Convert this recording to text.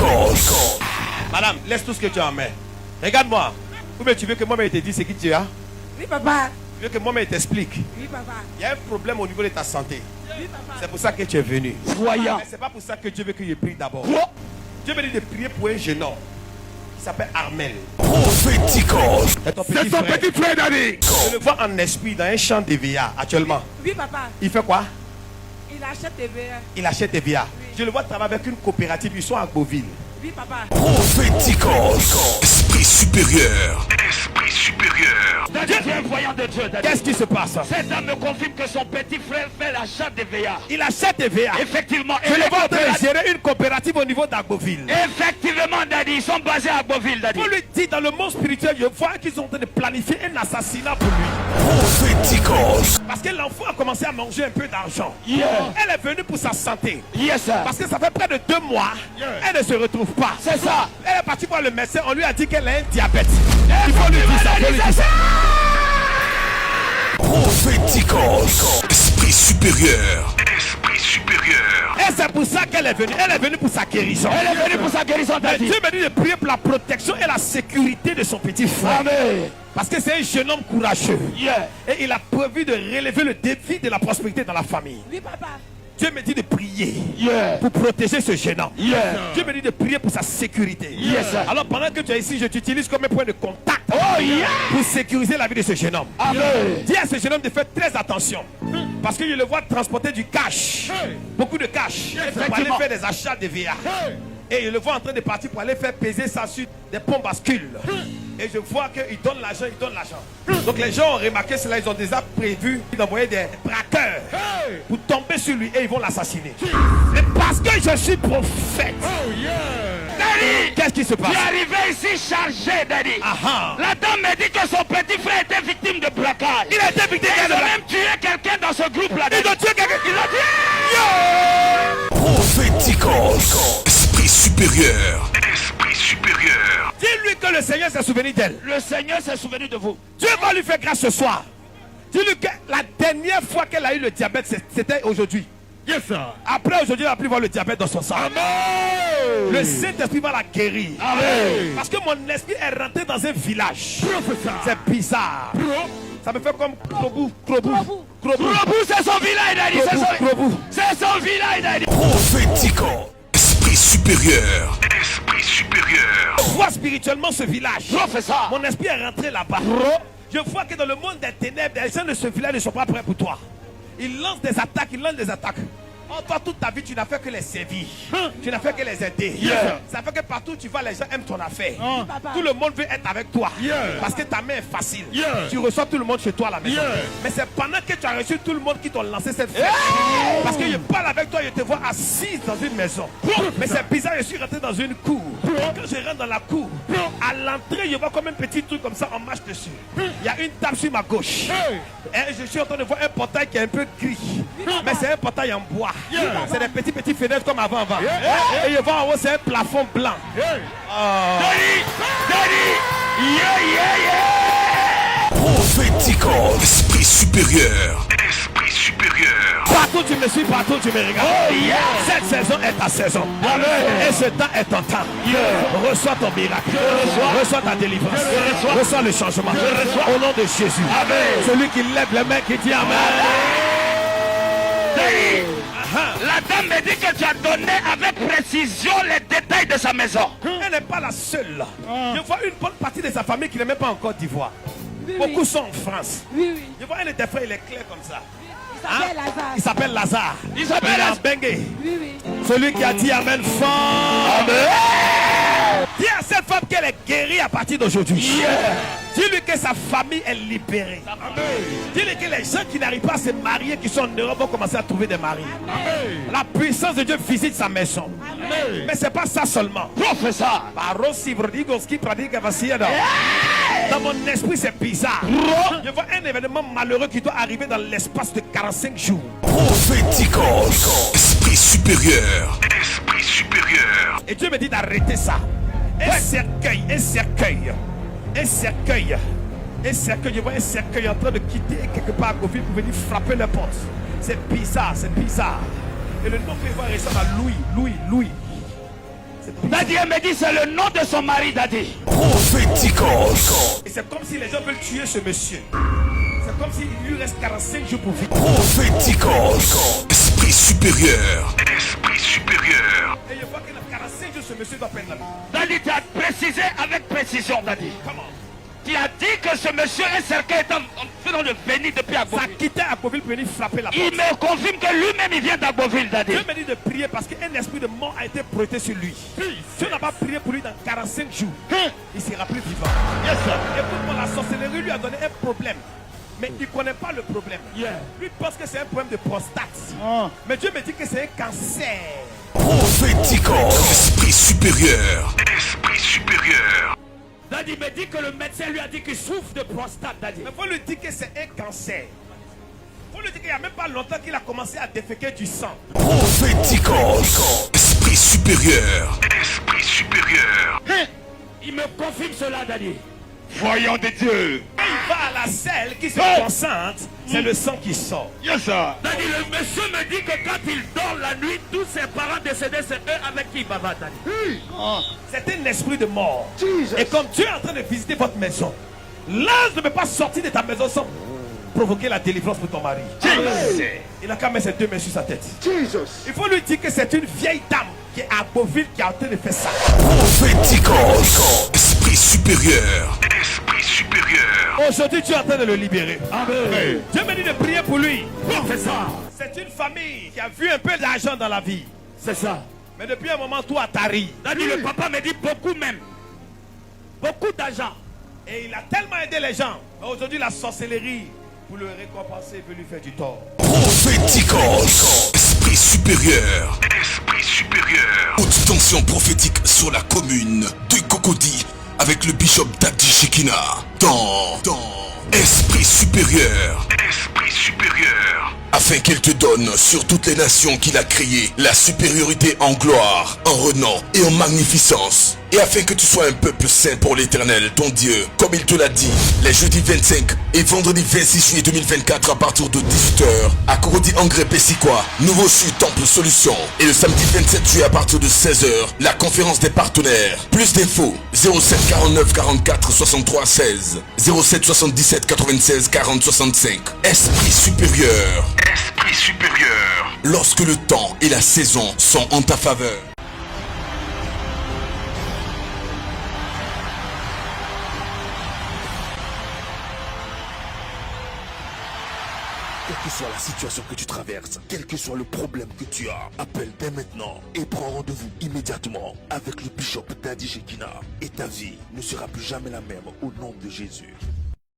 Prophéticos. Madame, laisse tout ce que tu as en main. Regarde-moi. Ou bien tu veux que moi-même te dise ce que tu as? Oui, papa. Tu veux que moi-même t'explique? Oui, papa. Il y a un problème au niveau de ta santé. Oui, papa. C'est pour ça que tu es venu. Voyant. Mais c'est pas pour ça que Dieu veut que je prie d'abord. Dieu veut dire de prier pour un jeune homme qui s'appelle Armel. Prophéticos. C'est ton C'est ton petit frère, Daddy. Je le vois en esprit dans un champ d'EVA actuellement. Oui, papa. Il fait quoi? Il achète TVA. Il achète EVA. Je le vois travailler avec une coopérative. Ils sont à Beauville. Oui, papa. Prophéticos. Esprit supérieur. Esprit supérieur. Daddy, tu es un voyant de Dieu, Daddy. Qu'est-ce qui se passe? Cet homme me confirme que son petit frère fait l'achat de VA. Il achète EVA. Effectivement. Je le vois en train de gérer une coopérative au niveau d'Agboville. Effectivement, Daddy. Ils sont basés à Beauville, Daddy. On lui dit dans le monde spirituel, je vois qu'ils sont en train de planifier un assassinat pour lui. Prophéticos. Parce que l'enfant a commencé à manger un peu d'argent. Yeah. Elle est venue pour sa santé. Yes, sir. Parce que ça fait près de 2 mois. Elle ne se retrouve pas. C'est ça. Elle est partie voir le médecin. On lui a dit qu'elle a un diabète. Il faut lui dire ça. Il faut lui dire ça. Prophéticos. Esprit supérieur. Esprit supérieur. Et c'est pour ça qu'elle est venue. Elle est venue pour sa guérison. Elle est venue pour sa guérison, Mais Daddy. Dieu me dit de prier pour la protection et la sécurité de son petit frère. Amen. Parce que c'est un jeune homme courageux. Yeah. Et il a prévu de relever le défi de la prospérité dans la famille. Oui, papa. Dieu me dit de prier Yeah. pour protéger ce jeune homme. Yeah. Dieu me dit de prier pour sa sécurité. Yes, sir. Alors pendant que tu es ici, je t'utilise comme un point de contact Oh, yeah. pour sécuriser la vie de ce jeune homme. Amen. Dis à ce jeune homme de faire très attention. Parce que je le vois transporter du cash. Beaucoup de cash. Pour aller Effectivement. faire des achats de VA. Et je le vois en train de partir pour aller faire peser ça sur des pompes bascules. Et je vois qu'il donne l'argent, il donne l'argent. Donc les gens ont remarqué cela, ils ont déjà prévu d'envoyer des braqueurs pour tomber sur lui et ils vont l'assassiner. Mais parce que je suis prophète. Daddy. Qu'est-ce qui se Tu passe? es arrivé ici chargé, Daddy. Ah, La dame me dit que son petit frère était victime de braquage. il a été victime Ils de ont la... même tué quelqu'un dans ce groupe-là. Ils ont tué quelqu'un. Ils ont tué. Prophéticos. Esprit supérieur. Esprit supérieur. Dis-lui que le Seigneur s'est souvenu d'elle. Le Seigneur s'est souvenu de vous. Dieu va lui faire grâce ce soir. Dis-lui que la dernière fois qu'elle a eu le diabète, c'était aujourd'hui. Yes, sir. Après aujourd'hui, elle va plus voir le diabète dans son sang. Amen. Le Saint-Esprit va la guérir. Amen. Parce que mon esprit est rentré dans un village. Professeur. C'est bizarre. Ça me fait comme Krobou. Krobou. Krobou, c'est son village, Daddy. Krobou. C'est son village, Daddy. Prophéticos. Esprit supérieur. Esprit supérieur. Je vois spirituellement ce village. Professeur. Mon esprit est rentré là-bas. Je vois que dans le monde des ténèbres, les gens de ce village ne sont pas prêts pour toi. Ils lancent des attaques, ils lancent des attaques. Oh, toi, toute ta vie, tu n'as fait que les servir. Tu n'as fait que les aider. Yeah. Ça fait que partout où tu vas, les gens aiment ton affaire. Papa. Tout le monde veut être avec toi. Yeah. Parce que ta main est facile. Yeah. Tu reçois tout le monde chez toi à la maison. Yeah. Mais c'est pendant que tu as reçu tout le monde qui t'ont lancé cette flèche. Parce que je parle avec toi, je te vois assise dans une maison. Mais c'est bizarre, je suis rentré dans une cour. Quand je rentre dans la cour, à l'entrée, je vois comme un petit truc comme ça, on marche dessus. Il y a une table sur ma gauche. Et je suis en train de voir un portail qui est un peu gris. Mais c'est un portail en bois. C'est des petites fenêtres comme avant. Et je vois en haut, c'est un plafond blanc. Daddy. Daddy. Yeah. Prophéticos. Esprit supérieur. Esprit supérieur. Partout tu me suis, partout tu me regardes. Oh, yeah. Cette saison est ta saison. Amen. Et ce temps est ton temps. Yeah. Reçois ton miracle. Reçois ta délivrance. reçois. Reçois le changement. reçois. Au nom de Jésus. Amen. Celui qui lève les mains qui dit Amen. Daddy. La dame me dit que tu as donné avec précision les détails de sa maison. Elle n'est pas la seule. Je vois une bonne partie de sa famille qui n'est même pas en Côte d'Ivoire. Oui, Beaucoup oui. sont en France. Oui, oui. Je vois un de tes frères, il est clair comme ça. Il s'appelle Lazare. Il s'appelle Lazare. Il s'appelle Il est en Lazare. Bengue. Oui, oui. Celui qui a dit Amen fort. Amen. Dis à cette femme qu'elle est guérie à partir d'aujourd'hui. Yeah. Dis-lui que sa famille est libérée. Dis-lui que les gens qui n'arrivent pas à se marier, qui sont en Europe, vont commencer à trouver des maris. La puissance de Dieu visite sa maison. Mais c'est pas ça seulement. Professeur. Dans mon esprit, c'est bizarre. Je vois un événement malheureux qui doit arriver dans l'espace de 45 jours. Prophéticos. Esprit supérieur. Esprit supérieur. Et Dieu me dit d'arrêter ça. Un cercueil, un cercueil, un cercueil, un cercueil. Je vois un cercueil en train de quitter quelque part à Beauville pour venir frapper la porte. C'est bizarre, c'est bizarre. Et le nom que je vois ressemble à Louis. C'est bizarre. Dieu me dit c'est le nom de son mari, Daddy. Prophéticos. Et c'est comme si les gens veulent tuer ce monsieur. C'est comme s'il lui reste 45 jours pour vivre. Prophéticos. Esprit supérieur. Esprit supérieur. Et je vois que dans 45 jours, ce monsieur doit perdre la vie. Daddy, tu as précisé avec précision, Daddy. Comment? Tu as dit que ce monsieur, un cercueil est en train de venir depuis Ça Agboville. quittait Agboville pour venir frapper la porte. Il me confirme que lui-même, il vient d'Agboville, Daddy. Dieu me dit de prier parce qu'un esprit de mort a été projeté sur lui. Dieu n'a pas prié pour lui dans 45 jours. Il sera plus vivant. Yes, sir. Écoute-moi, la sorcellerie lui a donné un problème. Mais il ne connaît pas le problème. Yeah. Lui pense que c'est un problème de prostate. Mais Dieu me dit que c'est un cancer. Prophéticos. Esprit supérieur. Esprit supérieur. Daddy me dit que le médecin lui a dit qu'il souffre de prostate, Daddy. Mais il faut lui dire que c'est un cancer. Il faut lui dire qu'il n'y a même pas longtemps qu'il a commencé à déféquer du sang. Prophéticos. Esprit supérieur. Esprit supérieur. Il me confirme cela, Daddy. Voyons de Dieu. Quand il va à la selle qui se concentre, c'est le sang qui sort. Yes, sir. Daddy, le monsieur me dit que quand il dort la nuit, tous ses parents décédés, c'est eux avec qui il va, Daddy. C'est un esprit de mort. Et comme Dieu est en train de visiter votre maison, l'ange ne peut pas sortir de ta maison sans provoquer la délivrance pour ton mari. Il a qu'à mettre ses deux mains sur sa tête. Il faut lui dire que c'est une vieille dame qui est à Beauville qui est en train de faire ça. Prophéticos. Esprit supérieur. Esprit supérieur. Aujourd'hui, tu es en train de le libérer. Amen. Dieu me dit de prier pour lui. C'est ça. C'est une famille qui a vu un peu d'argent dans la vie. C'est ça. Mais depuis un moment, tout a tari. Daddy, le papa me dit beaucoup même. Beaucoup d'argent. Et il a tellement aidé les gens. Mais aujourd'hui, la sorcellerie, pour le récompenser, veut lui faire du tort. Prophéticos. Esprit supérieur. Esprit supérieur. Haute tension prophétique sur la commune de Cocody avec le bishop Daddy Shekina. Dans Esprit supérieur. Esprit supérieur. Afin qu'il te donne sur toutes les nations qu'il a créées la supériorité en gloire, en renom et en magnificence. Et afin que tu sois un peuple saint pour l'Éternel, ton Dieu, comme il te l'a dit, les jeudis 25 et vendredi 26 juillet 2024 à partir de 18h à Cocody Engrais Pessikwa, Nouveau Sud Temple Solution. Et le samedi 27 juillet à partir de 16h, la conférence des partenaires. Plus d'infos 07 49 44 63 16 07 77 96 40 65. Esprit supérieur. Esprit supérieur. Lorsque le temps et la saison sont en ta faveur. Quelle que soit la situation que tu traverses, quel que soit le problème que tu as, appelle dès maintenant et prends rendez-vous immédiatement avec le bishop Daddy Shekina. Et ta vie ne sera plus jamais la même au nom de Jésus.